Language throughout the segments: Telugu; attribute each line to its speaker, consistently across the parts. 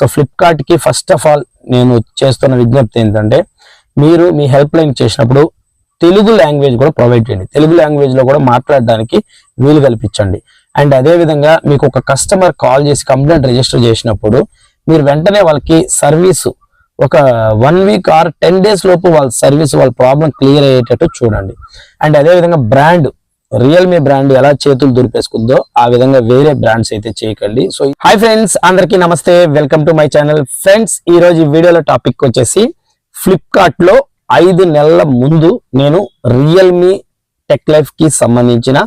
Speaker 1: సో ఫ్లిప్కార్ట్ కి ఫస్ట్ ఆఫ్ ఆల్ నేను చేస్తున్న విజ్ఞప్తి ఏంటంటే, మీరు మీ హెల్ప్ లైన్ చేసినప్పుడు తెలుగు లాంగ్వేజ్ కూడా ప్రొవైడ్ చేయండి. తెలుగు లాంగ్వేజ్ లో కూడా మాట్లాడడానికి వీలు కల్పించండి. అండ్ అదే విధంగా మీకు ఒక కస్టమర్ కాల్ చేసి కంప్లైంట్ రిజిస్టర్ చేసినప్పుడు మీరు వెంటనే వాళ్ళకి సర్వీసు ఒక 1 వీక్ ఆర్ 10 days లోపు వాళ్ళ సర్వీస్ వాళ్ళ ప్రాబ్లం క్లియర్ అయ్యేటట్టు చూడండి. అండ్ అదే విధంగా బ్రాండ్ రియల్మీ బ్రాండ్ ఎలా చేతులు దులిపేసుకుందో ఆ విధంగా వేరే బ్రాండ్స్ అయితే చేయకండి. సో హాయ్ ఫ్రెండ్స్, అందరికీ నమస్తే, welcome to my channel. Friends, ఈ రోజు ఈ వీడియోలో టాపిక్ వచ్చేసి ఫ్లిప్కార్ట్ లో 5 నెలల ముందు నేను రియల్మీ టెక్ లైఫ్ కి సంబంధించిన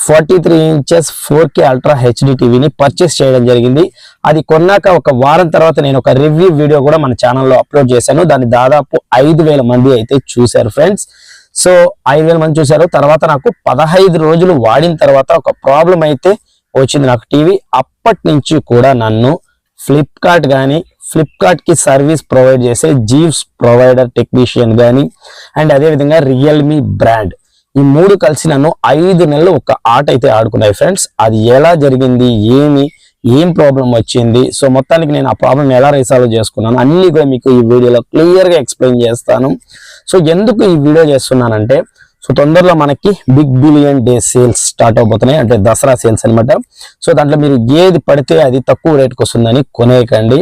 Speaker 1: 43 inches 4K అల్ట్రా హెచ్డి టీవీని పర్చేస్ చేయడం జరిగింది. అది కొన్నాక ఒక వారం తర్వాత నేను ఒక రివ్యూ వీడియో కూడా మన ఛానల్లో అప్లోడ్ చేశాను. దాన్ని దాదాపు 5,000 మంది అయితే చూశారు ఫ్రెండ్స్. సో 5,000 మంది చూశారు. తర్వాత నాకు 15 రోజులు వాడిన తర్వాత ఒక ప్రాబ్లం అయితే వచ్చింది నాకు టీవీ. అప్పటి నుంచి కూడా నన్ను ఫ్లిప్కార్ట్ కానీ, ఫ్లిప్కార్ట్ కి సర్వీస్ ప్రొవైడ్ చేసే జీవ్స్ ప్రొవైడర్ టెక్నీషియన్ కానీ, అండ్ అదేవిధంగా రియల్మీ బ్రాండ్, ఈ 3 కలిసి నన్ను 5 నెలలు ఒక ఆట అయితే ఆడుకున్నాయి ఫ్రెండ్స్. అది ఎలా జరిగింది, ఏం ప్రాబ్లం వచ్చింది, సో మొత్తానికి నేను ఆ ప్రాబ్లం ఎలా రిసాల్వ్ చేసుకున్నాను అన్ని కూడా మీకు ఈ వీడియోలో క్లియర్ గా ఎక్స్ప్లెయిన్ చేస్తాను. సో ఎందుకు ఈ వీడియో చేస్తున్నానంటే, సో తొందరలో మనకి big billion day sales start అవబోతున్నాయి, అంటే దసరా సేల్స్ అనమాట. సో దాంట్లో మీరు ఏది పడితే అది తక్కువ రేట్కి వస్తుందని కొనేయకండి.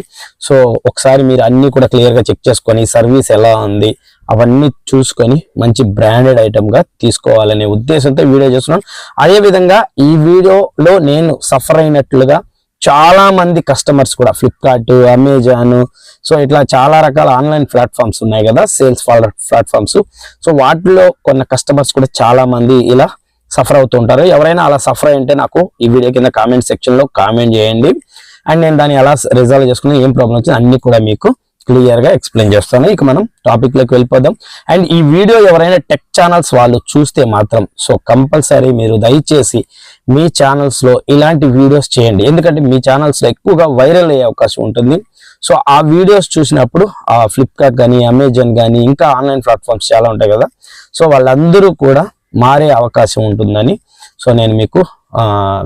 Speaker 1: సో ఒకసారి మీరు అన్ని కూడా క్లియర్ గా చెక్ చేసుకొని సర్వీస్ ఎలా ఉంది అవన్నీ చూసుకొని మంచి బ్రాండెడ్ ఐటమ్ గా తీసుకోవాలనే ఉద్దేశంతో వీడియో చేస్తున్నాను. అదే విధంగా ఈ వీడియోలో నేను సఫర్ అయినట్లుగా చాలా మంది కస్టమర్స్ కూడా ఫ్లిప్కార్ట్, అమెజాన్, సో ఇట్లా చాలా రకాల ఆన్లైన్ ప్లాట్ఫామ్స్ ఉన్నాయి కదా, సేల్స్ ప్లాట్ఫామ్స్. సో వాటిలో కొన్ని కస్టమర్స్ కూడా చాలా మంది ఇలా సఫర్ అవుతూ ఉంటారు. ఎవరైనా అలా సఫర్ అయ్యింటే నాకు ఈ వీడియో కింద కామెంట్ సెక్షన్ లో కామెంట్ చేయండి. అండ్ నేను దాన్ని ఎలా రిజాల్వ్ చేసుకుని ఏం ప్రాబ్లం వచ్చింది అన్ని కూడా మీకు క్లియర్ గా ఎక్స్ప్లెయిన్ చేస్తాను. ఇక మనం టాపిక్ లోకి వెళ్ళిపోదాం. అండ్ ఈ వీడియో ఎవరైనా టెక్ ఛానల్స్ వాళ్ళు చూస్తే మాత్రం సో కంపల్సరీ మీరు దయచేసి మీ ఛానల్స్ లో ఇలాంటి వీడియోస్ చేయండి. ఎందుకంటే మీ ఛానల్స్ లో ఎక్కువగా వైరల్ అయ్యే అవకాశం ఉంటుంది. సో ఆ వీడియోస్ చూసినప్పుడు ఆ ఫ్లిప్కార్ట్ కానీ, అమెజాన్ కానీ, ఇంకా ఆన్లైన్ ప్లాట్ఫామ్స్ చాలా ఉంటాయి కదా, సో వాళ్ళందరూ కూడా మారే అవకాశం ఉంటుందని సో నేను మీకు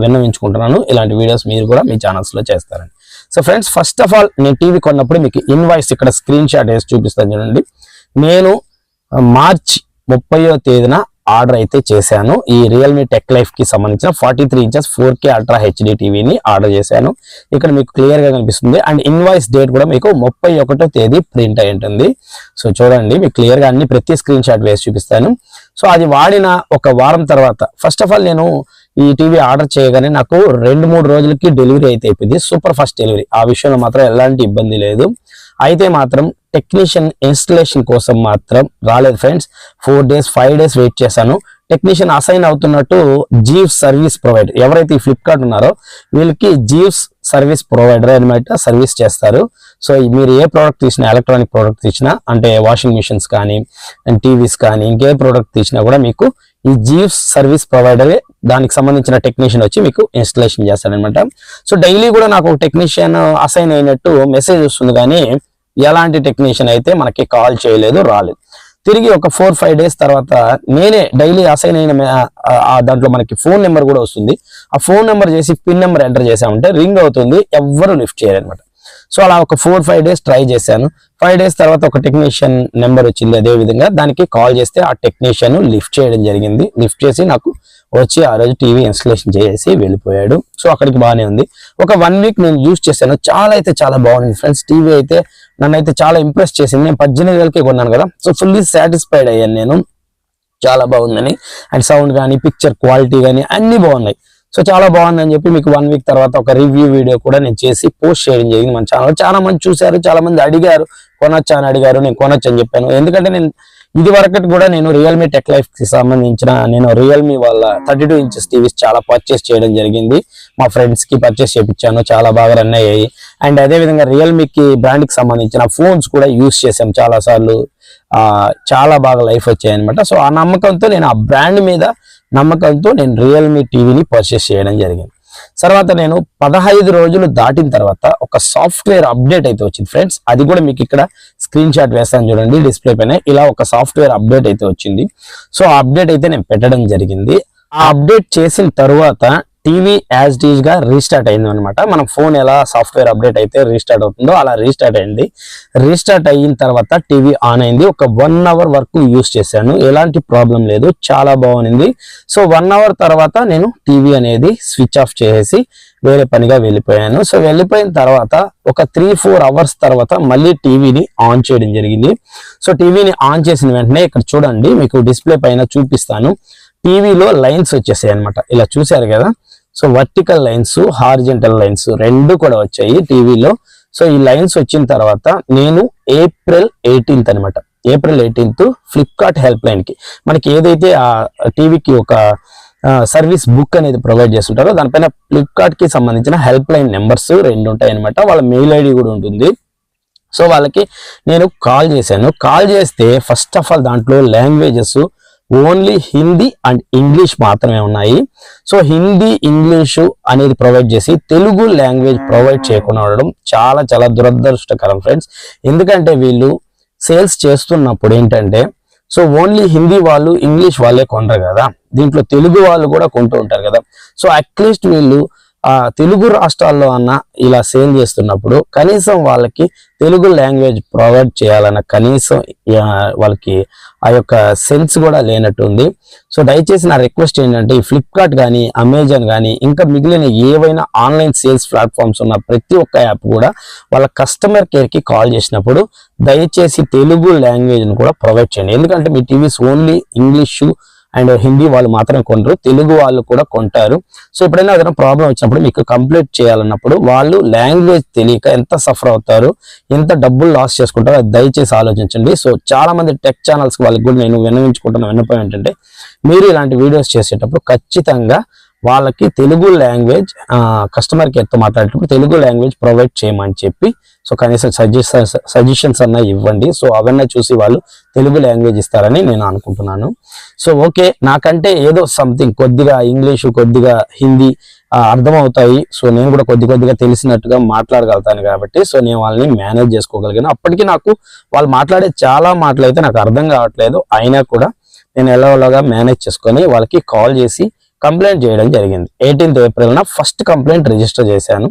Speaker 1: విన్నవించుకుంటున్నాను. ఇలాంటి వీడియోస్ మీరు కూడా మీ ఛానల్స్ లో చేస్తారని. So friends, first of all నేను టీవీ కొన్నప్పుడు మీకు ఇన్వాయిస్ ఇక్కడ స్క్రీన్ షాట్ వేసి చూపిస్తాను చూడండి. నేను మార్చి 30వ తేదీన ఆర్డర్ అయితే చేశాను. ఈ రియల్మీ టెక్ లైఫ్ కి సంబంధించిన 43 inches 4K అల్ట్రా హెచ్డి టీవీని ఆర్డర్ చేశాను. ఇక్కడ మీకు క్లియర్ గా కనిపిస్తుంది. అండ్ ఇన్వాయిస్ డేట్ కూడా మీకు 31వ తేదీ ప్రింట్ అయి ఉంటుంది. సో చూడండి, మీకు క్లియర్ గా అన్ని ప్రతి స్క్రీన్ షాట్ వేసి చూపిస్తాను. సో అది వాడిన ఒక వారం తర్వాత ఫస్ట్ ఆఫ్ ఆల్ నేను ఈ టీవీ ఆర్డర్ చేయగానే నాకు 2-3 రోజులకి డెలివరీ అయితే అయిపోయింది. సూపర్ ఫాస్ట్ డెలివరీ, ఆ విషయంలో మాత్రం ఎలాంటి ఇబ్బంది లేదు. అయితే మాత్రం టెక్నీషియన్ ఇన్స్టలేషన్ కోసం మాత్రం రాలేదు ఫ్రెండ్స్. 4 days 5 days వెయిట్ చేశాను. టెక్నీషియన్ అసైన్ అవుతున్నట్టు జీవ్స్ సర్వీస్ ప్రొవైడర్ ఎవరైతే ఈ ఫ్లిప్కార్ట్ ఉన్నారో వీళ్ళకి జీవ్స్ సర్వీస్ ప్రొవైడర్ అనమాట సర్వీస్ చేస్తారు. సో మీరు ఏ ప్రోడక్ట్ తీసినా, ఎలక్ట్రానిక్ ప్రోడక్ట్ తీసినా, అంటే వాషింగ్ మిషన్స్ కానీ, టీవీస్ కానీ, ఇంకే ప్రోడక్ట్ తీసినా కూడా మీకు ఈ జీవ్స్ సర్వీస్ ప్రొవైడరే దానికి సంబంధించిన టెక్నీషియన్ వచ్చి మీకు ఇన్స్టలేషన్ చేస్తారనమాట. సో డైలీ కూడా నాకు ఒక టెక్నీషియన్ అసైన్ అయినట్టు మెసేజ్ వస్తుంది, కానీ ఎలాంటి టెక్నీషియన్ అయితే మనకి కాల్ చేయలేదు, రాలేదు. తిరిగి ఒక 4-5 days తర్వాత నేనే డైలీ అసైన్ అయిన దాంట్లో మనకి ఫోన్ నెంబర్ కూడా వస్తుంది. ఆ ఫోన్ నెంబర్ చేసి పిన్ నెంబర్ ఎంటర్ చేసామంటే రింగ్ అవుతుంది, ఎవ్వరు లిఫ్ట్ చేయరనమాట. సో అలా ఒక 4-5 days ట్రై చేశాను. 5 days తర్వాత ఒక టెక్నీషియన్ నెంబర్ వచ్చింది. అదే విధంగా దానికి కాల్ చేస్తే ఆ టెక్నీషియన్ లిఫ్ట్ చేయడం జరిగింది. లిఫ్ట్ చేసి నాకు వచ్చి ఆ రోజు టీవీ ఇన్స్టలేషన్ చేసి వెళ్ళిపోయాడు. సో అక్కడికి బాగానే ఉంది. ఒక 1 week నేను యూజ్ చేశాను. చాలా అయితే చాలా బాగుంది ఫ్రెండ్స్. టీవీ అయితే నన్ను అయితే చాలా ఇంప్రెస్ చేసింది. నేను 18,000కే కొన్నాను కదా, సో ఫుల్లీ సాటిస్ఫైడ్ అయ్యాను నేను, చాలా బాగుందని. అండ్ సౌండ్ కానీ, పిక్చర్ క్వాలిటీ కానీ అన్ని బాగున్నాయి. సో చాలా బాగుందని చెప్పి మీకు 1 week తర్వాత ఒక రివ్యూ వీడియో కూడా నేను చేసి పోస్ట్ చేయడం జరిగింది మన ఛానల్. చాలా మంది చూశారు, చాలా మంది అడిగారు, కొనొచ్చా అని అడిగారు. నేను కొనొచ్చు అని చెప్పాను. ఎందుకంటే నేను ఇది వరకటి కూడా నేను రియల్మీ టెక్ లైఫ్ కి సంబంధించిన నేను రియల్మీ వాళ్ళ 32 inches టీవీస్ చాలా పర్చేస్ చేయడం జరిగింది. మా ఫ్రెండ్స్ కి పర్చేస్ చేయించాను, చాలా బాగా రన్ అయ్యాయి. అండ్ అదే విధంగా రియల్మీకి బ్రాండ్ కి సంబంధించిన ఫోన్స్ కూడా యూస్ చేసాం చాలా సార్లు, చాలా బాగా లైఫ్ వచ్చాయి అనమాట. సో ఆ నమ్మకంతో నేను ఆ బ్రాండ్ మీద నమ్మకంతో నేను రియల్మీ టీవీని పర్చేస్ చేయడం జరిగింది. తర్వాత నేను 15 రోజులు దాటిన తర్వాత ఒక సాఫ్ట్వేర్ అప్డేట్ అయితే వచ్చింది ఫ్రెండ్స్. అది కూడా మీకు ఇక్కడ స్క్రీన్ షాట్ వేస్తాను చూడండి డిస్ప్లే పైన. ఇలా ఒక సాఫ్ట్వేర్ అప్డేట్ అయితే వచ్చింది. సో ఆ అప్డేట్ అయితే నేను పెట్టడం జరిగింది. ఆ అప్డేట్ చేసిన తర్వాత టీవీ యాజ్ ఇట్ ఈజ్ గా రీస్టార్ట్ అయింది అనమాట. మనం ఫోన్ ఎలా సాఫ్ట్వేర్ అప్డేట్ అయితే రీస్టార్ట్ అవుతుందో అలా రీస్టార్ట్ అయింది. రీస్టార్ట్ అయిన తర్వాత టీవీ ఆన్ అయింది. ఒక 1 అవర్ వరకు యూస్ చేశాను, ఎలాంటి ప్రాబ్లం లేదు, చాలా బాగుంది. సో 1 అవర్ తర్వాత నేను టీవీ అనేది స్విచ్ ఆఫ్ చేసేసి వేరే పనిగా వెళ్ళిపోయాను. సో వెళ్ళిపోయిన తర్వాత ఒక 3-4 అవర్స్ తర్వాత మళ్ళీ టీవీని ఆన్ చేయడం జరిగింది. సో టీవీని ఆన్ చేసిన వెంటనే ఇక్కడ చూడండి, మీకు డిస్ప్లే పైన చూపిస్తాను. టీవీలో లైన్స్ వచ్చేసాయి అనమాట. ఇలా చూశారు కదా. So vertical lines, horizontal lines రెండు కూడా వచ్చాయి టీవీలో. సో ఈ లైన్స్ వచ్చిన తర్వాత నేను April 18th అనమాట, April 18th Flipkart help line కి, మనకి ఏదైతే ఆ టీవీకి ఒక సర్వీస్ బుక్ అనేది ప్రొవైడ్ చేస్తుంటారో దానిపైన ఫ్లిప్కార్ట్ కి సంబంధించిన హెల్ప్ లైన్ నెంబర్స్ 2 ఉంటాయి అనమాట. వాళ్ళ మెయిల్ ఐడి కూడా ఉంటుంది. సో వాళ్ళకి నేను కాల్ చేశాను. కాల్ చేస్తే ఫస్ట్ ఆఫ్ ఆల్ దాంట్లో languages only Hindi and English మాత్రమే ఉన్నాయి. సో హిందీ, ఇంగ్లీషు అనేది ప్రొవైడ్ చేసి తెలుగు లాంగ్వేజ్ ప్రొవైడ్ చేయకుండా ఉండడం చాలా చాలా దురదృష్టకరం ఫ్రెండ్స్. ఎందుకంటే వీళ్ళు సేల్స్ చేస్తున్నప్పుడు ఏంటంటే, సో ఓన్లీ హిందీ వాళ్ళు, ఇంగ్లీష్ వాళ్ళే కొనరు కదా, దీంట్లో తెలుగు వాళ్ళు కూడా కొంటూ ఉంటారు కదా. సో అట్లీస్ట్ వీళ్ళు తెలుగు రాష్ట్రాల్లో అన్న ఇలా సేల్ చేస్తున్నప్పుడు కనీసం వాళ్ళకి తెలుగు లాంగ్వేజ్ ప్రొవైడ్ చేయాలన్న కనీసం వాళ్ళకి ఆ యొక్క సెన్స్ కూడా లేనట్టు ఉంది. సో దయచేసి నా రిక్వెస్ట్ ఏంటంటే, ఈ ఫ్లిప్కార్ట్ కానీ, అమెజాన్ కానీ, ఇంకా మిగిలిన ఏవైనా ఆన్లైన్ సేల్స్ ప్లాట్ఫామ్స్ ఉన్న ప్రతి ఒక్క యాప్ కూడా వాళ్ళ కస్టమర్ కేర్ కి కాల్ చేసినప్పుడు దయచేసి తెలుగు లాంగ్వేజ్ ను కూడా ప్రొవైడ్ చేయండి. ఎందుకంటే మీ TVs only English and Hindi వాళ్ళు మాత్రం కొనరు, తెలుగు వాళ్ళు కూడా కొంటారు. సో ఎప్పుడైనా ఏదైనా ప్రాబ్లం వచ్చినప్పుడు మీకు కంప్లీట్ చేయాలన్నప్పుడు వాళ్ళు లాంగ్వేజ్ తెలియక ఎంత సఫర్ అవుతారు, ఎంత డబ్బులు లాస్ చేసుకుంటారో అది దయచేసి ఆలోచించండి. సో చాలా మంది టెక్ ఛానల్స్ వాళ్ళకి కూడా నేను విన్నవించుకుంటున్న విన్నపం ఏంటంటే, మీరు ఇలాంటి వీడియోస్ చేసేటప్పుడు ఖచ్చితంగా వాళ్ళకి తెలుగు లాంగ్వేజ్ కస్టమర్ కేర్తో మాట్లాడేటప్పుడు తెలుగు లాంగ్వేజ్ ప్రొవైడ్ చేయమని చెప్పి, సో కనీసం సజెషన్స్ అన్నా ఇవ్వండి. సో అవన్నీ చూసి వాళ్ళు తెలుగు లాంగ్వేజ్ ఇస్తారని నేను అనుకుంటున్నాను. సో ఓకే, నాకంటే ఏదో సంథింగ్ కొద్దిగా ఇంగ్లీషు, కొద్దిగా హిందీ అర్థమవుతాయి. సో నేను కూడా కొద్దిగా తెలిసినట్టుగా మాట్లాడగలుగుతాను కాబట్టి సో నేను వాళ్ళని మేనేజ్ చేసుకోగలిగాను. అప్పటికి నాకు వాళ్ళు మాట్లాడే చాలా మాటలు అయితే నాకు అర్థం కావట్లేదు, అయినా కూడా నేను ఎలాగోలాగా మేనేజ్ చేసుకొని వాళ్ళకి కాల్ చేసి కంప్లైంట్ చేయడం జరిగింది. 18th April first complaint register చేశాను.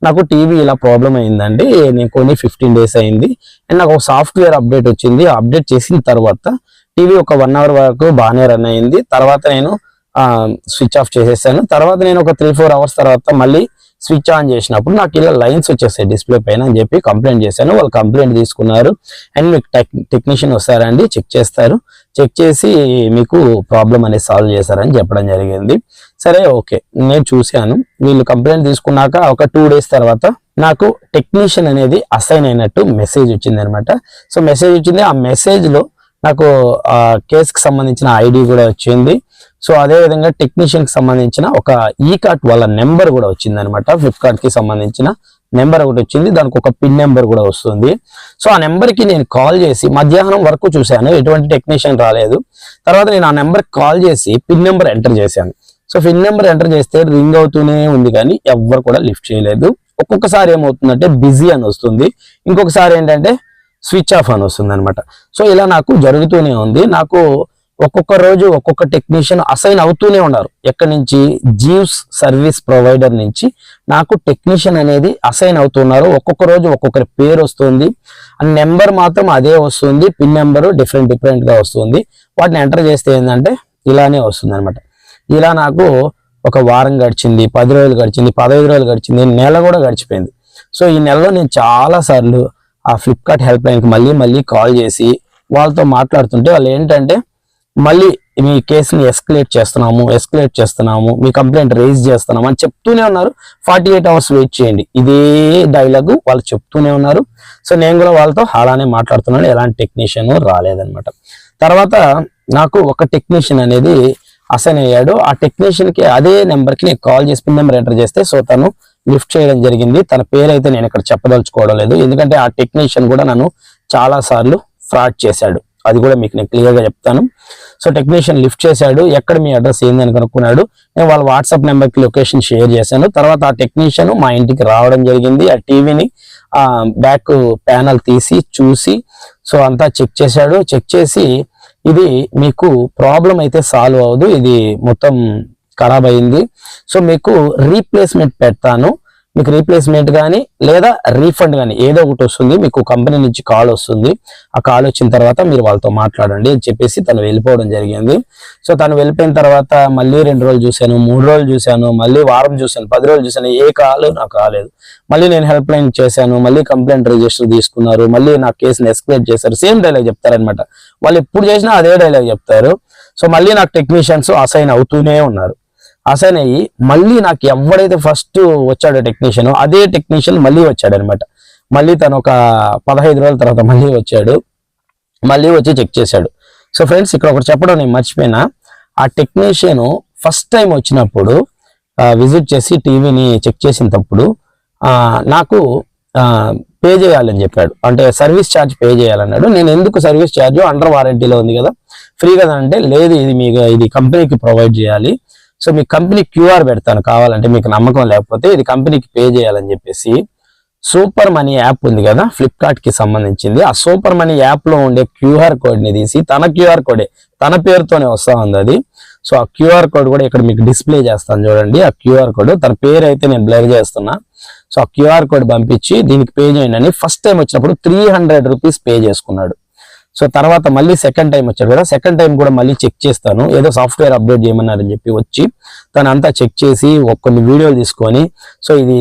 Speaker 1: నాకు టీవీ ఇలా ప్రాబ్లం అయిందండి, నేను కొన్ని 15 days అయింది అండ్ నాకు ఒక సాఫ్ట్వేర్ అప్డేట్ వచ్చింది. అప్డేట్ చేసిన తర్వాత టీవీ ఒక 1 hour వరకు బాగానే రన్ అయింది. తర్వాత నేను స్విచ్ ఆఫ్ చేసేసాను. తర్వాత నేను ఒక 3-4 hours తర్వాత మళ్ళీ స్విచ్ ఆన్ చేసినప్పుడు నాకు ఇలా లైన్స్ వచ్చేసాయి డిస్ప్లే పైన అని చెప్పి కంప్లైంట్ చేశాను. వాళ్ళు కంప్లైంట్ తీసుకున్నారు అండ్ మీకు టెక్నీషియన్ వస్తారండి, చెక్ చేస్తారు, చెక్ చేసి మీకు ప్రాబ్లం అనేది సాల్వ్ చేశారని చెప్పడం జరిగింది. సరే ఓకే, నేను చూశాను. వీళ్ళు కంప్లైంట్ తీసుకున్నాక ఒక 2 days తర్వాత నాకు టెక్నీషియన్ అనేది అసైన్ అయినట్టు మెసేజ్ వచ్చింది అనమాట. సో మెసేజ్ వచ్చింది, ఆ మెసేజ్ లో నాకు ఆ కేసుకి సంబంధించిన ఐడి కూడా వచ్చింది. సో అదే విధంగా టెక్నీషియన్ కి సంబంధించిన ఒక ఈకార్ట్ వాళ్ళ నెంబర్ కూడా వచ్చింది అనమాట. ఫ్లిప్కార్ట్ కి సంబంధించిన నెంబర్ ఒకటి వచ్చింది, దానికి ఒక పిన్ నెంబర్ కూడా వస్తుంది. సో ఆ నెంబర్ కి నేను కాల్ చేసి మధ్యాహ్నం వరకు చూశాను, ఎటువంటి టెక్నీషియన్ రాలేదు. తర్వాత నేను ఆ నెంబర్ కాల్ చేసి పిన్ నెంబర్ ఎంటర్ చేశాను. సో పిన్ నెంబర్ ఎంటర్ చేస్తే రింగ్ అవుతూనే ఉంది కానీ ఎవ్వరు కూడా లిఫ్ట్ చేయలేదు. ఒక్కొక్కసారి ఏమవుతుందంటే బిజీ అని వస్తుంది, ఇంకొకసారి ఏంటంటే స్విచ్ ఆఫ్ అని వస్తుంది అనమాట. సో ఇలా నాకు జరుగుతూనే ఉంది. నాకు ఒక్కొక్క రోజు ఒక్కొక్క టెక్నీషియన్ అసైన్ అవుతూనే ఉన్నారు. ఎక్కడి నుంచి, జీవ్స్ సర్వీస్ ప్రొవైడర్ నుంచి నాకు టెక్నీషియన్ అనేది అసైన్ అవుతున్నారు. ఒక్కొక్క రోజు ఒక్కొక్కరి పేరు వస్తుంది, నెంబర్ మాత్రం అదే వస్తుంది, పిన్ నెంబరు డిఫరెంట్ గా వస్తుంది. వాటిని ఎంటర్ చేస్తే ఏంటంటే ఇలానే వస్తుంది అనమాట. ఇలా నాకు ఒక వారం గడిచింది, 10 రోజులు గడిచింది, 15 రోజులు గడిచింది, నెల కూడా గడిచిపోయింది. సో ఈ నెలలో నేను చాలా సార్లు ఆ ఫ్లిప్కార్ట్ హెల్ప్ లైన్కి మళ్ళీ కాల్ చేసి వాళ్ళతో మాట్లాడుతుంటే వాళ్ళు ఏంటంటే, మళ్ళీ మీ కేసుని ఎస్కలేట్ చేస్తున్నాము, మీ కంప్లైంట్ రేజ్ చేస్తున్నాము అని చెప్తూనే ఉన్నారు. 48 hours వెయిట్ చేయండి, ఇదే డైలాగు వాళ్ళు చెప్తూనే ఉన్నారు. సో నేను కూడా వాళ్ళతో అలానే మాట్లాడుతున్నాను, ఎలాంటి టెక్నీషియన్ రాలేదనమాట. తర్వాత నాకు ఒక టెక్నీషియన్ అనేది అసైన్ అయ్యాడు. ఆ టెక్నీషియన్ కి అదే నెంబర్ కి నేను కాల్ చేసి పిన్ నెంబర్ ఎంటర్ చేస్తే సో తను లిఫ్ట్ చేయడం జరిగింది. తన పేరు అయితే నేను ఇక్కడ చెప్పదలుచుకోవడం లేదు, ఎందుకంటే ఆ టెక్నీషియన్ కూడా నన్ను చాలా సార్లు ఫ్రాడ్ చేశాడు. అది కూడా మీకు నేను క్లియర్ గా చెప్తాను. సో టెక్నీషియన్ లిఫ్ట్ చేశాడు, ఎక్కడ మీ అడ్రస్ ఏందని కనుక్కున్నాడు. నేను వాళ్ళ వాట్సాప్ నెంబర్ కి లొకేషన్ షేర్ చేశాను. తర్వాత ఆ టెక్నీషియన్ మా ఇంటికి రావడం జరిగింది. ఆ టీవీని బ్యాక్ ప్యానల్ తీసి చూసి సో అంతా చెక్ చేశాడు. చెక్ చేసి ఇది మీకు ప్రాబ్లం అయితే సాల్వ్ అవ్వదు, ఇది మొత్తం ఖరాబ్ అయింది, సో మీకు రీప్లేస్మెంట్ పెడతాను, మీకు రీప్లేస్మెంట్ కానీ లేదా రీఫండ్ కానీ ఏదో ఒకటి వస్తుంది, మీకు కంపెనీ నుంచి కాల్ వస్తుంది, ఆ కాల్ వచ్చిన తర్వాత మీరు వాళ్ళతో మాట్లాడండి అని చెప్పేసి తను వెళ్ళిపోవడం జరిగింది. సో తను వెళ్ళిపోయిన తర్వాత మళ్ళీ 2 రోజులు చూశాను, 3 రోజులు చూశాను, మళ్ళీ వారం చూశాను, 10 రోజులు చూశాను, ఏ కాల్ నాకు రాలేదు. మళ్ళీ నేను హెల్ప్ లైన్ చేశాను, మళ్ళీ కంప్లైంట్ రిజిస్టర్ తీసుకున్నారు, మళ్ళీ నా కేసుని ఎస్కలేట్ చేశారు. సేమ్ డైలాగ్ చెప్తారనమాట, వాళ్ళు ఎప్పుడు చేసినా అదే డైలాగ్ చెప్తారు. సో మళ్ళీ నాకు టెక్నీషియన్స్ అసైన్ అవుతూనే ఉన్నారు. అసైన్ అయ్యి మళ్ళీ నాకు ఎవడైతే ఫస్ట్ వచ్చాడో టెక్నీషియన్, అదే టెక్నీషియన్ మళ్ళీ వచ్చాడు అనమాట. మళ్ళీ తను ఒక 15 రోజుల తర్వాత మళ్ళీ వచ్చాడు, మళ్ళీ వచ్చి చెక్ చేశాడు. సో ఫ్రెండ్స్, ఇక్కడ ఒకటి చెప్పడం నేను మర్చిపోయినా, ఆ టెక్నీషియన్ ఫస్ట్ టైం వచ్చినప్పుడు విజిట్ చేసి టీవీని చెక్ చేసినప్పుడు నాకు పే చేయాలని చెప్పాడు, అంటే సర్వీస్ ఛార్జ్ పే చేయాలన్నాడు. నేను ఎందుకు సర్వీస్ ఛార్జ్, అండర్ వారంటీలో ఉంది కదా, ఫ్రీ కదా అంటే, లేదు ఇది కంపెనీకి ప్రొవైడ్ చేయాలి, సో మీ కంపెనీ క్యూఆర్ పెడతాను కావాలంటే, మీకు నమ్మకం లేకపోతే ఇది కంపెనీకి పే చేయాలని చెప్పేసి సూపర్ మనీ యాప్ ఉంది కదా ఫ్లిప్కార్ట్ కి సంబంధించింది, ఆ సూపర్ మనీ యాప్ లో ఉండే క్యూఆర్ కోడ్ ని తీసి, తన క్యూఆర్ కోడే తన పేరుతోనే వస్తా ఉంది అది. సో ఆ క్యూఆర్ కోడ్ కూడా ఇక్కడ మీకు డిస్ప్లే చేస్తాను చూడండి. ఆ క్యూఆర్ కోడ్, తన పేరు అయితే నేను బ్లర్ చేస్తున్నా. సో ఆ క్యూఆర్ కోడ్ పంపించి దీనికి పే చేయండి అని ఫస్ట్ టైం వచ్చినప్పుడు 300 రూపీస్ పే చేసుకున్నాడు. సో తర్వాత మళ్ళీ సెకండ్ టైం వచ్చాడు కదా, సెకండ్ టైం కూడా మళ్ళీ చెక్ చేస్తాను, ఏదో సాఫ్ట్వేర్ అప్డేట్ చేయమన్నారని చెప్పి వచ్చి తను అంతా చెక్ చేసి కొన్ని వీడియోలు తీసుకొని, సో ఇది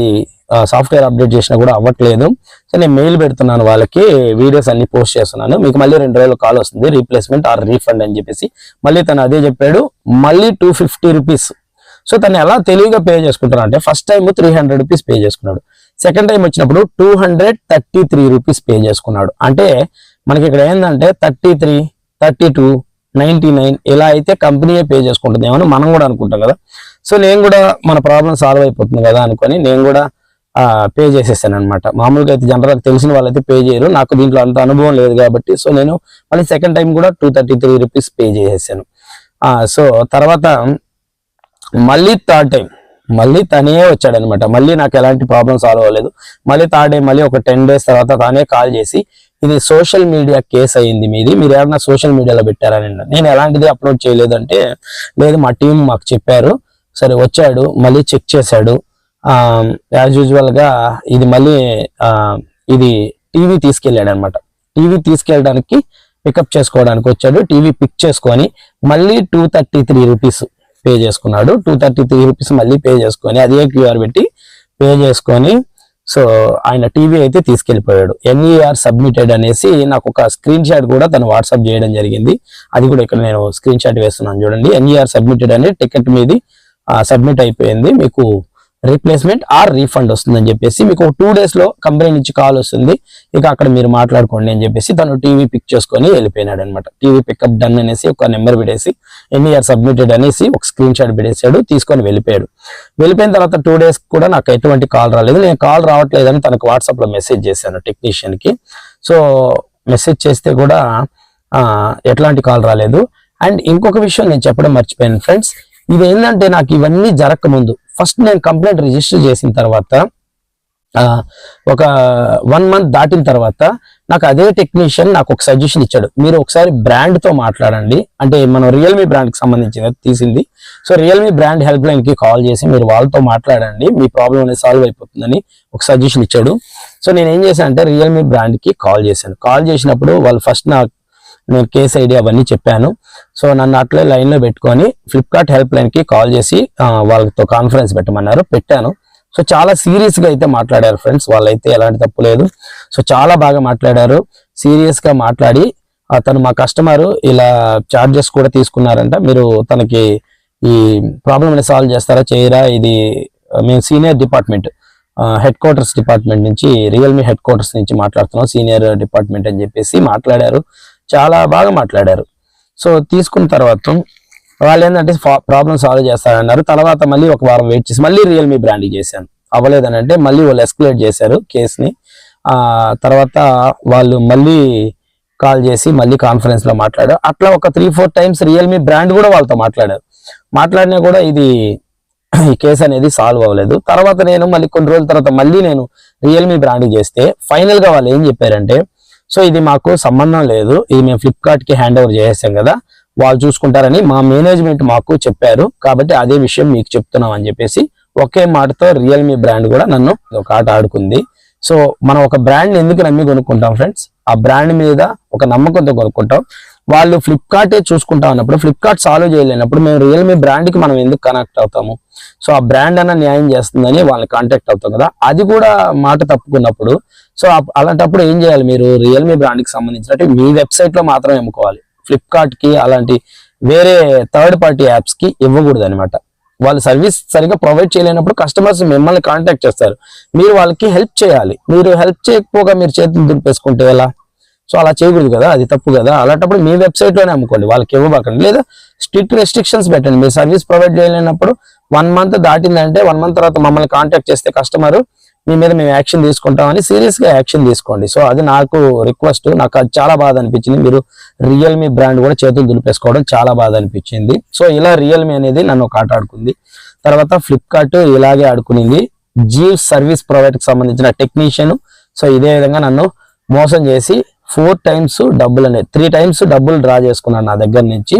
Speaker 1: సాఫ్ట్వేర్ అప్డేట్ చేసినా కూడా అవ్వట్లేదు, సో నేను మెయిల్ పెడుతున్నాను వాళ్ళకి, వీడియోస్ అన్ని పోస్ట్ చేస్తున్నాను, మీకు మళ్ళీ 2 రోజులు కాల్ వస్తుంది, రీప్లేస్మెంట్ ఆర్ రీఫండ్ అని చెప్పేసి మళ్ళీ తను అదే చెప్పాడు. మళ్ళీ 250 రూపీస్. సో తను ఎలా తెలివిగా పే చేసుకుంటారు అంటే, ఫస్ట్ టైం 300 రూపీస్ పే చేసుకున్నాడు, సెకండ్ టైం వచ్చినప్పుడు 233 రూపీస్ పే చేసుకున్నాడు. అంటే మనకి ఇక్కడ ఏంటంటే 33, 32, 99 ఇలా అయితే కంపెనీయే పే చేసుకుంటుంది ఏమని మనం కూడా అనుకుంటాం కదా. సో నేను కూడా మన ప్రాబ్లం సాల్వ్ అయిపోతుంది కదా అనుకొని నేను కూడా పే చేసేసాను అనమాట. మామూలుగా అయితే జనరల్గా తెలిసిన వాళ్ళైతే పే చేయరు, నాకు దీంట్లో అంత అనుభవం లేదు కాబట్టి, సో నేను మళ్ళీ సెకండ్ టైం కూడా 233 రూపీస్ పే చేసేసాను. సో తర్వాత మళ్ళీ థర్డ్ టైం మళ్ళీ తనే వచ్చాడనమాట. మళ్ళీ నాకు ఎలాంటి ప్రాబ్లం సాల్వ్ అవ్వలేదు. మళ్ళీ థర్డ్ టైం మళ్ళీ ఒక 10 days తర్వాత తానే కాల్ చేసి, ఇది సోషల్ మీడియా కేసు అయింది మీది, మీరు ఏమన్నా సోషల్ మీడియాలో పెట్టారని. నేను ఎలాంటిది అప్లోడ్ చేయలేదంటే, లేదు మా టీం మాకు చెప్పారు. సరే వచ్చాడు, మళ్ళీ చెక్ చేశాడు, యాజ్ యూజువల్ గా ఇది మళ్ళీ ఇది టీవీ తీసుకెళ్ళాడు అనమాట. టీవీ తీసుకెళ్ళడానికి పికప్ చేసుకోవడానికి వచ్చాడు, టీవీ పిక్ చేసుకొని మళ్ళీ 233 రూపీస్ పే చేసుకున్నాడు. 233 రూపీస్ మళ్ళీ పే చేసుకొని అదే క్యూఆర్ పెట్టి పే చేసుకొని, సో ఆయన టీవీ అయితే తీసుకెళ్లిపోయాడు. ఎన్ఈఆర్ సబ్మిటెడ్ అనేసి నాకు ఒక స్క్రీన్ షాట్ కూడా తను వాట్సాప్ చేయడం జరిగింది, అది కూడా ఇక్కడ నేను స్క్రీన్ షాట్ వేస్తున్నాను చూడండి. ఎన్ఈఆర్ సబ్మిటెడ్ అనే టికెట్ మీది సబ్మిట్ అయిపోయింది, మీకు రీప్లేస్మెంట్ ఆర్ రీఫండ్ వస్తుందని చెప్పేసి మీకు 2 days లో కంపెనీ నుంచి కాల్ వస్తుంది, ఇక అక్కడ మీరు మాట్లాడుకోండి అని చెప్పేసి తను టీవీ పిక్ చేసుకొని వెళ్ళిపోయినాడు అనమాట. టీవీ పికప్ డన్ అనేసి ఒక నెంబర్ పెట్టేసి ఎన్ఈఆర్ సబ్మిటెడ్ అనేసి ఒక స్క్రీన్ షాట్ పెట్టేసాడు, తీసుకొని వెళ్ళిపోయాడు. వెళ్ళిపోయిన తర్వాత 2 days కూడా నాకు ఎటువంటి కాల్ రాలేదు. నేను కాల్ రావట్లేదని తనకు వాట్సాప్ లో మెసేజ్ చేశాను టెక్నీషియన్ కి. సో మెసేజ్ చేస్తే కూడా ఎట్లాంటి కాల్ రాలేదు. అండ్ ఇంకొక విషయం నేను చెప్పడం మర్చిపోయాను ఫ్రెండ్స్, ఇది ఏంటంటే నాకు ఇవన్నీ జరగక ముందు ఫస్ట్ నేను కంప్లైంట్ రిజిస్టర్ చేసిన తర్వాత ఒక 1 month దాటిన తర్వాత నాకు అదే టెక్నీషియన్ నాకు ఒక సజెషన్ ఇచ్చాడు, మీరు ఒకసారి బ్రాండ్ తో మాట్లాడండి, అంటే మనం రియల్మీ బ్రాండ్ కి సంబంధించిన తీసింది. So Realme brand help line కి కాల్ చేసి మీరు వాళ్ళతో మాట్లాడండి, మీ ప్రాబ్లం అనేది సాల్వ్ అయిపోతుందని ఒక సజెషన్ ఇచ్చాడు. సో నేను ఏం చేశాను అంటే రియల్మీ బ్రాండ్ కి కాల్ చేశాను. కాల్ చేసినప్పుడు వాళ్ళు ఫస్ట్ నేను కేస్ ఐడి అవన్నీ చెప్పాను. సో నన్ను అట్లే లైన్ లో పెట్టుకొని ఫ్లిప్కార్ట్ హెల్ప్ లైన్ కి కాల్ చేసి వాళ్ళతో కాన్ఫరెన్స్ పెట్టమన్నారు, పెట్టాను. సో చాలా సీరియస్ గా అయితే మాట్లాడారు ఫ్రెండ్స్, వాళ్ళైతే ఎలాంటి తప్పు లేదు. సో చాలా బాగా మాట్లాడారు, సీరియస్ గా మాట్లాడి అతను మా కస్టమర్ ఇలా చార్జెస్ కూడా తీసుకున్నారంట, మీరు తనకి ఈ ప్రాబ్లం అనేది సాల్వ్ చేస్తారా చేయరా, ఇది మేము senior department head quarters department నుంచి, రియల్మీ హెడ్ క్వార్టర్స్ నుంచి మాట్లాడుతున్నాం, సీనియర్ డిపార్ట్మెంట్ అని చెప్పేసి మాట్లాడారు, చాలా బాగా మాట్లాడారు. సో తీసుకున్న తర్వాత వాళ్ళు ఏంటంటే ప్రాబ్లం సాల్వ్ చేస్తారన్నారు. తర్వాత మళ్ళీ ఒక వారం వెయిట్ చేసి మళ్ళీ రియల్మీ బ్రాండ్ చేశాను, అవ్వలేదని అంటే మళ్ళీ వాళ్ళు ఎస్కలేట్ చేశారు కేసుని. తర్వాత వాళ్ళు మళ్ళీ కాల్ చేసి మళ్ళీ కాన్ఫరెన్స్ లో మాట్లాడారు. అట్లా ఒక 3-4 times రియల్మీ బ్రాండ్ కూడా వాళ్ళతో మాట్లాడినా కూడా ఇది ఈ కేసు అనేది సాల్వ్ అవ్వలేదు. తర్వాత నేను మళ్ళీ కొన్ని రోజుల తర్వాత మళ్ళీ నేను రియల్మీ బ్రాండ్ చేస్తే ఫైనల్ గా వాళ్ళు ఏం చెప్పారంటే, సో ఇది మాకు సంబంధం లేదు, ఇది మేము ఫ్లిప్కార్ట్ కి హ్యాండ్ ఓవర్ చేసేసాం కదా, వాళ్ళు చూసుకుంటారని మా మేనేజ్మెంట్ మాకు చెప్పారు. కాబట్టి అదే విషయం మీకు చెప్తున్నాం అని చెప్పేసి ఒకే మాటతో రియల్మీ బ్రాండ్ కూడా నన్ను ఒక ఆట ఆడుకుంది. సో మనం ఒక బ్రాండ్ ఎందుకు నమ్మి కొనుక్కుంటాం ఫ్రెండ్స్? ఆ బ్రాండ్ మీద ఒక నమ్మకంతో కొనుక్కుంటాం. వాళ్ళు ఫ్లిప్కార్టే చూసుకుంటాం అన్నప్పుడు, ఫ్లిప్కార్ట్ సాల్వ్ చేయలేనప్పుడు మేము రియల్మీ బ్రాండ్కి మనం ఎందుకు కనెక్ట్ అవుతాము? సో ఆ బ్రాండ్ అన్న న్యాయం చేస్తుందని వాళ్ళని కాంటాక్ట్ అవుతాం కదా, అది కూడా మాట తప్పుకున్నప్పుడు సో అలాంటప్పుడు ఏం చేయాలి? మీరు రియల్మీ బ్రాండ్కి సంబంధించినట్టు మీ వెబ్సైట్లో మాత్రమే అమ్ముకోవాలి. ఫ్లిప్కార్ట్కి అలాంటి వేరే థర్డ్ పార్టీ యాప్స్కి ఇవ్వకూడదు అనమాట. వాళ్ళు సర్వీస్ సరిగా ప్రొవైడ్ చేయలేనప్పుడు కస్టమర్స్ మిమ్మల్ని కాంటాక్ట్ చేస్తారు, మీరు వాళ్ళకి హెల్ప్ చేయాలి. మీరు హెల్ప్ చేయకపోగా మీరు చేతులు దులిపేసుకుంటే ఎలా? సో అలా చేయకూడదు కదా, అది తప్పు కదా. అలాంటప్పుడు మీ వెబ్సైట్ లోనే అమ్ముకోండి, వాళ్ళకి ఇవ్వబాకండి. లేదా స్ట్రిక్ట్ రెస్ట్రిక్షన్స్ పెట్టండి. మీరు సర్వీస్ ప్రొవైడ్ చేయలేనప్పుడు 1 month దాటిందంటే 1 month తర్వాత మమ్మల్ని కాంటాక్ట్ చేస్తే కస్టమర్ మీ మీద మేము యాక్షన్ తీసుకుంటామని సీరియస్ గా యాక్షన్ తీసుకోండి. సో అది నాకు రిక్వెస్ట్. నాకు అది చాలా బాధ అనిపించింది. మీరు రియల్మీ బ్రాండ్ కూడా చేతులు దులిపేసుకోవడం చాలా బాధ అనిపించింది. సో ఇలా రియల్మీ అనేది నన్ను ఒక ఆట ఆడుకుంది. తర్వాత ఫ్లిప్కార్ట్ ఇలాగే ఆడుకునింది. జీవ్ సర్వీస్ ప్రొవైడర్ కి సంబంధించిన టెక్నీషియన్ సో ఇదే విధంగా నన్ను మోసం చేసి 4 times డబ్బులు అనేది 3 times డబ్బులు డ్రా చేసుకున్నాను నా దగ్గర నుంచి.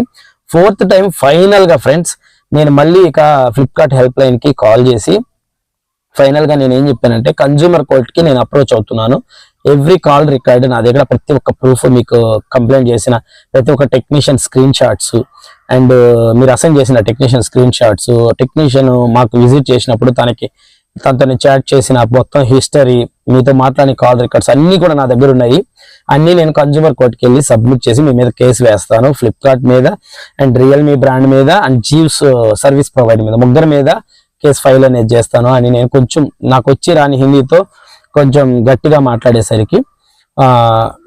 Speaker 1: 4th time ఫైనల్ గా ఫ్రెండ్స్ నేను మళ్ళీ ఇక ఫ్లిప్కార్ట్ హెల్ప్ లైన్ కి కాల్ చేసి ఫైనల్ గా నేను ఏం చెప్పానంటే కన్జ్యూమర్ కోర్ట్ కి నేను అప్రోచ్ అవుతున్నాను. ఎవ్రీ కాల్ రికార్డ్ నా దగ్గర ప్రతి ఒక్క ప్రూఫ్, మీకు కంప్లైంట్ చేసిన ప్రతి ఒక్క టెక్నీషియన్ స్క్రీన్ షాట్స్ అండ్ మీరు అసైన్ చేసిన టెక్నీషియన్ స్క్రీన్ షాట్స్, టెక్నీషియన్ మాకు విజిట్ చేసినప్పుడు తనతో చాట్ చేసిన మొత్తం హిస్టరీ, మీతో మాట్లాడిన కాల్ రికార్డ్స్ అన్ని కూడా నా దగ్గర ఉన్నాయి. అన్ని నేను కన్జ్యూమర్ కోర్టుకి వెళ్ళి సబ్మిట్ చేసి మీ మీద కేసు వేస్తాను. ఫ్లిప్కార్ట్ మీద అండ్ రియల్మీ బ్రాండ్ మీద అండ్ జీవ్స్ సర్వీస్ ప్రొవైడర్ మీద, ముగ్గురు మీద కేసు ఫైల్ అనేది చేస్తాను అని నేను కొంచెం నాకు వచ్చి రాని హిందీతో కొంచెం గట్టిగా మాట్లాడేసరికి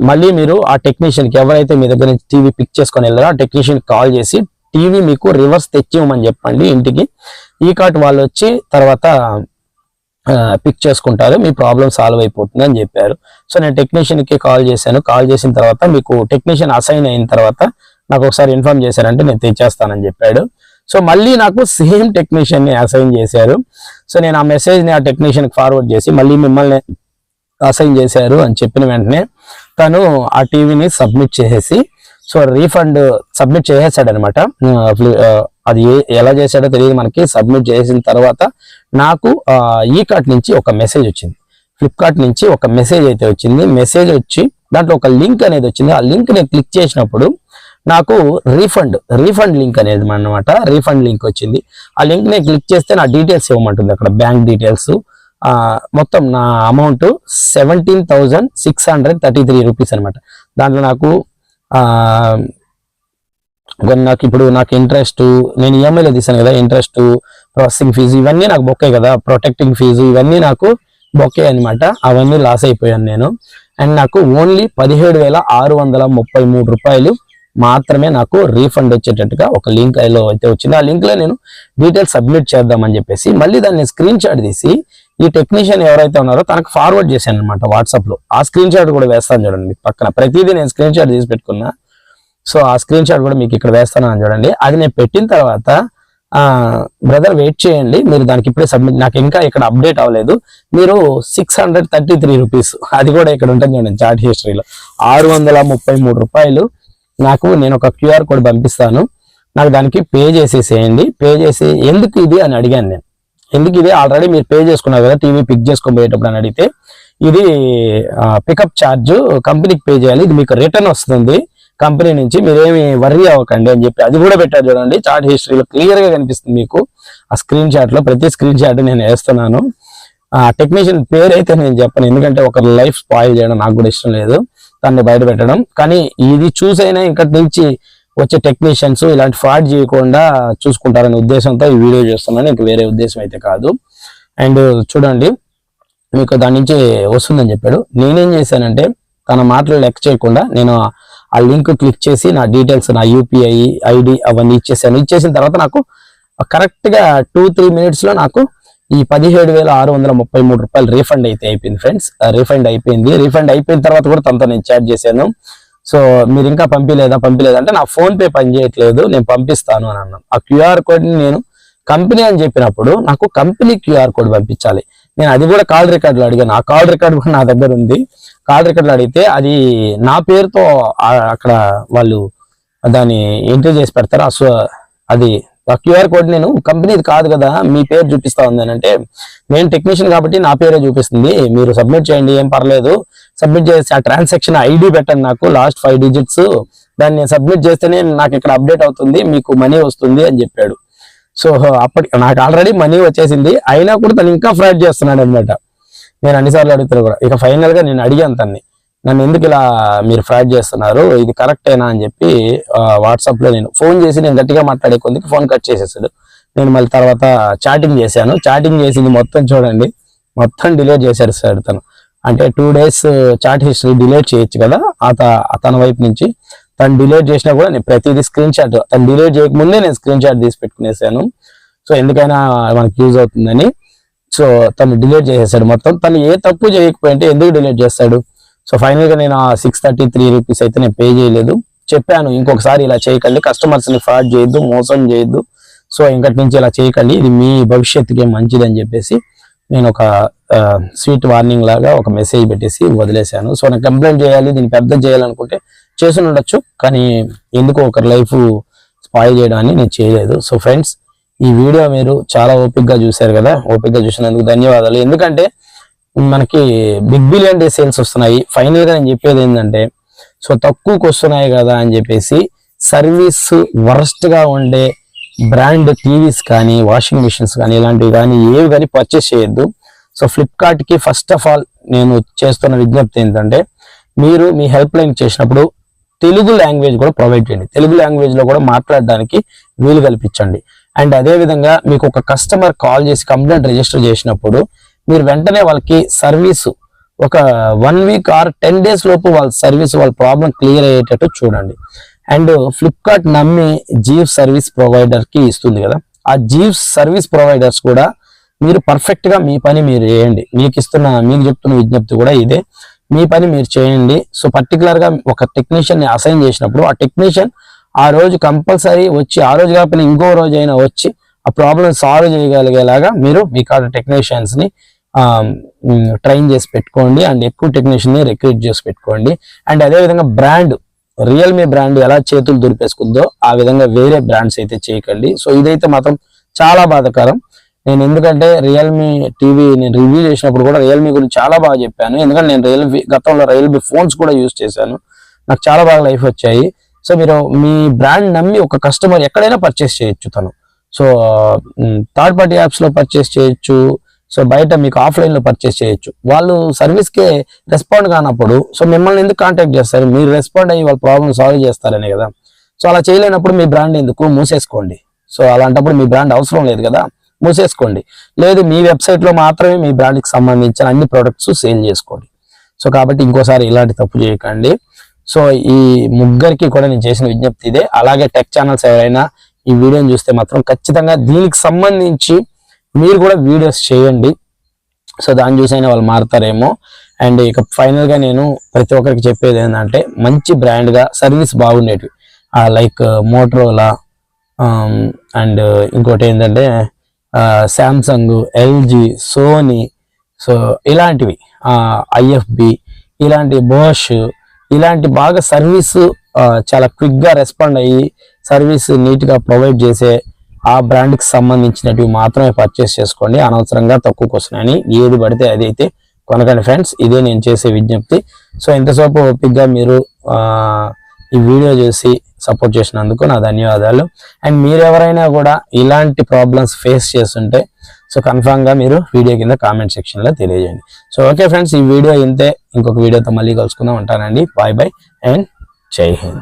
Speaker 1: మళ్ళీ మీరు ఆ టెక్నీషియన్కి ఎవరైతే మీ దగ్గర నుంచి టీవీ పిక్ చేసుకొని వెళ్ళారో ఆ టెక్నీషియన్ కాల్ చేసి టీవీ మీకు రివర్స్ తెచ్చివ్వమని చెప్పండి ఇంటికి. ఈ కార్ట్ వాళ్ళు వచ్చి తర్వాత పిక్ చేసుకుంటారు, మీ ప్రాబ్లం సాల్వ్ అయిపోతుంది అని చెప్పారు. సో నేను టెక్నీషియన్ కి కాల్ చేశాను. కాల్ చేసిన తర్వాత మీకు టెక్నీషియన్ అసైన్ అయిన తర్వాత నాకు ఒకసారి ఇన్ఫార్మ్ చేశారంటే నేను తెచ్చేస్తానని చెప్పాడు. సో మళ్ళీ నాకు సేమ్ టెక్నీషియన్ ని అసైన్ చేశారు. సో నేను ఆ మెసేజ్ ని ఆ టెక్నీషియన్ కి ఫార్వర్డ్ చేసి మళ్ళీ మిమ్మల్ని అసైన్ చేశారు అని చెప్పిన వెంటనే తను ఆ టీవీని సబ్మిట్ చేసేసి సో రీఫండ్ సబ్మిట్ చేసేసాడు అనమాట. అది ఎలా చేశాడో తెలియదు మనకి. సబ్మిట్ చేసిన తర్వాత నాకు ఈ కార్ట్ నుంచి ఒక మెసేజ్ వచ్చింది, ఫ్లిప్కార్ట్ నుంచి ఒక మెసేజ్ అయితే వచ్చింది. మెసేజ్ వచ్చి దాంట్లో ఒక లింక్ అనేది వచ్చింది. ఆ లింక్ నేను క్లిక్ చేసినప్పుడు నాకు రీఫండ్ లింక్ అనేది అనమాట, రీఫండ్ లింక్ వచ్చింది. ఆ లింక్ నేను క్లిక్ చేస్తే నా డీటెయిల్స్ ఇవ్వమంటుంది అక్కడ, బ్యాంక్ డీటెయిల్స్. మొత్తం నా అమౌంట్ 17,633 రూపీస్ అనమాట. దాంట్లో నాకు ఇప్పుడు నాకు ఇంట్రెస్ట్, నేను ఈఎంఐలో తీసాను కదా, ఇంట్రెస్ట్, ప్రాసెసింగ్ ఫీజు ఇవన్నీ నాకు బొక్కే కదా, ప్రొటెక్టింగ్ ఫీజు ఇవన్నీ నాకు బొక్కే అనమాట. అవన్నీ లాస్ అయిపోయాను నేను. అండ్ నాకు ఓన్లీ 17,633 రూపాయలు మాత్రమే నాకు రీఫండ్ వచ్చేటట్టుగా ఒక లింక్ అయితే వచ్చింది. ఆ లింక్ లో నేను డీటెయిల్స్ సబ్మిట్ చేద్దామని చెప్పేసి మళ్ళీ దాన్ని స్క్రీన్ షాట్ తీసి ఈ టెక్నీషియన్ ఎవరైతే ఉన్నారో తనకు ఫార్వర్డ్ చేశాను అనమాట వాట్సాప్ లో. ఆ స్క్రీన్ షాట్ కూడా వేస్తాను చూడండి మీకు పక్కన, ప్రతిదీ నేను స్క్రీన్ షాట్ తీసి పెట్టుకున్నా. సో ఆ స్క్రీన్ షాట్ కూడా మీకు ఇక్కడ వేస్తాను అని చూడండి. అది నేను పెట్టిన తర్వాత బ్రదర్ వెయిట్ చేయండి, మీరు దానికి ఇప్పుడే సబ్మిట్, నాకు ఇంకా ఇక్కడ అప్డేట్ అవ్వలేదు, మీరు 633 రూపీస్, అది కూడా ఇక్కడ ఉంటుంది చూడండి చాట్ హిస్టరీలో, 633 రూపాయలు నాకు నేను ఒక క్యూఆర్ కోడ్ పంపిస్తాను, నాకు దానికి పే చేసేసేయండి. పే చేసి ఎందుకు ఇది అని అడిగాను నేను. ఎందుకు ఇది, ఆల్రెడీ మీరు పే చేసుకున్నారు కదా టీవీ పిక్ చేసుకొని పోయేటప్పుడు అని అడిగితే, ఇది పికప్ ఛార్జ్ కంపెనీకి పే చేయాలి, ఇది మీకు రిటర్న్ వస్తుంది కంపెనీ నుంచి, మీరేమి వర్రీ అవ్వకండి అని చెప్పి అది కూడా పెట్టారు చూడండి. చాట్ హిస్టరీలో క్లియర్ గా కనిపిస్తుంది మీకు ఆ స్క్రీన్ షాట్ లో. ప్రతి స్క్రీన్ షాట్ నేను వేస్తున్నాను. ఆ టెక్నీషియన్ పేరు అయితే నేను చెప్పను, ఎందుకంటే ఒకరి లైఫ్ స్పాయిల్ చేయడం నాకు కూడా ఇష్టం లేదు, దాన్ని బయట పెట్టడం. కానీ ఇది చూసైనా ఇంకా నుంచి వచ్చే టెక్నీషియన్స్ ఇలాంటి ఫ్రాడ్ చేయకుండా చూసుకుంటారనే ఉద్దేశంతో ఈ వీడియో చేస్తున్నాను, ఇంక వేరే ఉద్దేశం అయితే కాదు. అండ్ చూడండి మీకు దాని నుంచి వస్తుందని చెప్పాడు. నేనేం చేశానంటే తన మాటలు లెక్క చేయకుండా నేను ఆ లింక్ క్లిక్ చేసి నా డీటెయిల్స్, నా యూపీఐ ఐడి అవన్నీ ఇచ్చేసాను. ఇచ్చేసిన తర్వాత నాకు కరెక్ట్ గా 2-3 minutes లో నాకు ఈ 17,633 రూపాయలు రీఫండ్ అయితే అయిపోయింది ఫ్రెండ్స్. రీఫండ్ అయిపోయింది. రీఫండ్ అయిపోయిన తర్వాత కూడా తనతో నేను చాట్ చేశాను. సో మీరు ఇంకా పంపిలేదా అంటే నా ఫోన్ పే పని చేయట్లేదు, నేను పంపిస్తాను అని అన్నాను. ఆ క్యూఆర్ కోడ్ ని నేను కంపెనీ అని చెప్పినప్పుడు నాకు కంపెనీ క్యూఆర్ కోడ్ పంపించాలి. నేను అది కూడా కాల్ రికార్డులో అడిగాను, ఆ కాల్ రికార్డు కూడా నా దగ్గర ఉంది. కాల్ రికార్డులో అడిగితే అది నా పేరుతో అక్కడ వాళ్ళు దాన్ని ఎంట్రీ చేసి పెడతారు. అది ఆ క్యూఆర్ కోడ్ నేను కంపెనీది కాదు కదా, మీ పేరు చూపిస్తా ఉంది అని అంటే, నేను టెక్నీషియన్ కాబట్టి నా పేరే చూపిస్తుంది, మీరు సబ్మిట్ చేయండి ఏం పర్లేదు, సబ్మిట్ చేసి ఆ ట్రాన్సాక్షన్ ఐడి పెట్టండి నాకు, లాస్ట్ 5 digits, దాన్ని నేను సబ్మిట్ చేస్తేనే నాకు ఇక్కడ అప్డేట్ అవుతుంది, మీకు మనీ వస్తుంది అని చెప్పాడు. సో అప్పటి నాకు ఆల్రెడీ మనీ వచ్చేసింది, అయినా కూడా తను ఇంకా ఫ్రాడ్ చేస్తున్నాడు అనమాట. నేను అన్నిసార్లు అడుగుతాను కూడా. ఇక ఫైనల్ గా నేను అడిగాను తన్ని, నన్ను ఎందుకు ఇలా మీరు ఫ్రాడ్ చేస్తున్నారు, ఇది కరెక్టేనా అని చెప్పి వాట్సాప్ లో నేను ఫోన్ చేసి నేను గట్టిగా మాట్లాడే కొద్దికి ఫోన్ కట్ చేసేసాడు. నేను మళ్ళీ తర్వాత చాటింగ్ చేశాను. చాటింగ్ చేసింది మొత్తం చూడండి, మొత్తం డిలీట్ చేశాడు సార్ తను. అంటే 2 days చాట్ హిస్టరీ డిలీట్ చేయొచ్చు కదా తన వైపు నుంచి. తను డిలీట్ చేసినా కూడా నేను ప్రతిదీ స్క్రీన్ షాట్, తను డిలీట్ చేయకముందే నేను స్క్రీన్ షాట్ తీసి పెట్టుకునేసాను. సో ఎందుకైనా మనకి యూజ్ అవుతుందని. సో తను డిలీట్ చేసేసాడు మొత్తం. తను ఏ తప్పు చేయకపోయింటే ఎందుకు డిలీట్ చేస్తాడు? సో ఫైనల్ గా నేను 633 rupees అయితే నేను పే చేయలేదు. చెప్పాను ఇంకొకసారి ఇలా చేయకండి, కస్టమర్స్ ని ఫ్రాడ్ చేయొద్దు, మోసం చేయొద్దు, సో ఇంకటి నుంచి ఇలా చేయకండి, ఇది మీ భవిష్యత్తుకి మంచిది అని చెప్పేసి నేను ఒక స్వీట్ వార్నింగ్ లాగా ఒక మెసేజ్ పెట్టేసి వదిలేశాను. సో నాకు కంప్లైంట్ చేయాలి, దీన్ని పెద్ద చేయాలనుకుంటే చేసి ఉండొచ్చు, కానీ ఎందుకు ఒకరి లైఫ్ స్పాయిల్ చేయడాన్ని నేను చేయలేదు. సో ఫ్రెండ్స్, ఈ వీడియో మీరు చాలా ఓపిక్గా చూశారు కదా, ఓపిక్గా చూసినందుకు ధన్యవాదాలు. ఎందుకంటే మనకి బిగ్ బిలియన్ డే సేల్స్ వస్తున్నాయి. ఫైనల్ గా నేను చెప్పేది ఏంటంటే, సో తక్కువకి వస్తున్నాయి కదా అని చెప్పేసి సర్వీస్ వరస్ట్ గా ఉండే బ్రాండ్ టీవీస్ కానీ, వాషింగ్ మిషన్స్ కానీ, ఇలాంటివి కానీ ఏవి కానీ పర్చేస్ చేయొద్దు. సో ఫ్లిప్కార్ట్ కి ఫస్ట్ ఆఫ్ ఆల్ నేను చేస్తున్న విజ్ఞప్తి ఏంటంటే, మీరు మీ హెల్ప్ లైన్ చేసినప్పుడు తెలుగు లాంగ్వేజ్ కూడా ప్రొవైడ్ చేయండి. తెలుగు లాంగ్వేజ్ లో కూడా మాట్లాడడానికి వీలు కల్పించండి. అండ్ అదే విధంగా మీకు ఒక కస్టమర్ కాల్ చేసి కంప్లైంట్ రిజిస్టర్ చేసినప్పుడు మీరు వెంటనే వాళ్ళకి సర్వీస్ ఒక 1 week or 10 days లోపు వాళ్ళ ప్రాబ్లం క్లియర్ అయ్యేటట్టు చూడండి. అండ్ ఫ్లిప్కార్ట్ నమ్మి జీవ్ సర్వీస్ ప్రొవైడర్ కి ఇస్తుంది కదా, ఆ జీవ్ సర్వీస్ ప్రొవైడర్స్ కూడా మీరు పర్ఫెక్ట్ గా మీ పని మీరు చేయండి. మీకు చెప్తున్న విజ్ఞప్తి కూడా ఇదే, మీ పని మీరు చేయండి. సో పర్టికులర్ గా ఒక టెక్నీషియన్ ని అసైన్ చేసినప్పుడు ఆ టెక్నీషియన్ ఆ రోజు కంపల్సరీ వచ్చి, ఆ రోజు కాకపోయినా ఇంకో రోజు అయినా వచ్చి ఆ ప్రాబ్లం సాల్వ్ చేయగలిగేలాగా మీరు మీ కాడ టెక్నీషియన్స్ ని ట్రైన్ చేసి పెట్టుకోండి. అండ్ ఎక్కువ టెక్నీషియన్ ని రిక్రూట్ చేసి పెట్టుకోండి. అండ్ అదే విధంగా బ్రాండ్, రియల్మీ బ్రాండ్ ఎలా చేతులు దులిపేసుకుందో ఆ విధంగా వేరే బ్రాండ్స్ అయితే చేయకండి. సో ఇదైతే మాత్రం చాలా బాధాకరం. నేను ఎందుకంటే రియల్మీ టీవీ నేను రివ్యూ చేసినప్పుడు కూడా రియల్మీ గురించి చాలా బాగా చెప్పాను. ఎందుకంటే నేను గతంలో రియల్మీ ఫోన్స్ కూడా యూజ్ చేశాను, నాకు చాలా బాగా లైఫ్ వచ్చాయి. సో మీరు మీ బ్రాండ్ నమ్మి ఒక కస్టమర్ ఎక్కడైనా పర్చేస్ చేయొచ్చు తను. సో థర్డ్ పార్టీ యాప్స్ లో పర్చేస్ చేయొచ్చు, సో బయట మీకు ఆఫ్లైన్ లో పర్చేస్ చేయొచ్చు. వాళ్ళు సర్వీస్ కే రెస్పాండ్ కానప్పుడు సో మిమ్మల్ని ఎందుకు కాంటాక్ట్ చేస్తారు? మీరు రెస్పాండ్ అయ్యి వాళ్ళ ప్రాబ్లమ్ సాల్వ్ చేస్తారనే కదా. సో అలా చేయలేనప్పుడు మీ బ్రాండ్ ఎందుకు, మూసేసుకోండి. సో అలాంటప్పుడు మీ బ్రాండ్ అవసరం లేదు కదా, మూసేసుకోండి. లేదు, మీ వెబ్సైట్ లో మాత్రమే మీ బ్రాండ్ కి సంబంధించిన అన్ని ప్రొడక్ట్స్ సేల్ చేసుకోండి. సో కాబట్టి ఇంకోసారి ఇలాంటి తప్పు చేయకండి. సో ఈ ముగ్గురికి కూడా నేను చేసిన విజ్ఞప్తి ఇదే. అలాగే టెక్ ఛానల్స్ ఎవరైనా ఈ వీడియోని చూస్తే మాత్రం ఖచ్చితంగా దీనికి సంబంధించి మీరు కూడా వీడియోస్ చేయండి. సో దాన్ని చూసైనా వాళ్ళు మారుతారేమో. అండ్ ఇక ఫైనల్ గా నేను ప్రతి ఒక్కరికి చెప్పేది ఏంటంటే, మంచి బ్రాండ్ గా సర్వీస్ బాగుండేటివి, లైక్ మోటరోలా, అండ్ ఇంకోటి ఏంటంటే శాంసంగ్, ఎల్జీ, సోనీ, సో ఇలాంటివి, ఐఎఫ్బి, ఇలాంటి బోష్, ఇలాంటి బాగా సర్వీస్ చాలా క్విక్ గా రెస్పాండ్ అయ్యి సర్వీస్ నీట్ గా ప్రొవైడ్ చేసే ఆ బ్రాండ్ కి సంబంధించినవి మాత్రమే పర్చేస్ చేసుకోండి. అనవసరంగా తక్కువకి వస్తున్నాయని ఏది పడితే అది అయితే కొనకండి ఫ్రెండ్స్. ఇదే నేను చేసే విజ్ఞప్తి. సో ఇంతసేపు ఓపిక్గా మీరు ఈ వీడియో చేసి సపోర్ట్ చేసినందుకు నా ధన్యవాదాలు. అండ్ మీరు ఎవరైనా కూడా ఇలాంటి ప్రాబ్లమ్స్ ఫేస్ చేస్తుంటే సో కన్ఫామ్ గా మీరు వీడియో కింద కామెంట్ సెక్షన్ లో తెలియజేయండి. సో ఓకే ఫ్రెండ్స్, ఈ వీడియో ఇంతే. ఇంకొక వీడియోతో మళ్ళీ కలుసుకుందాం. ఉంటానండి. బాయ్ బాయ్ అండ్ జై హింద్.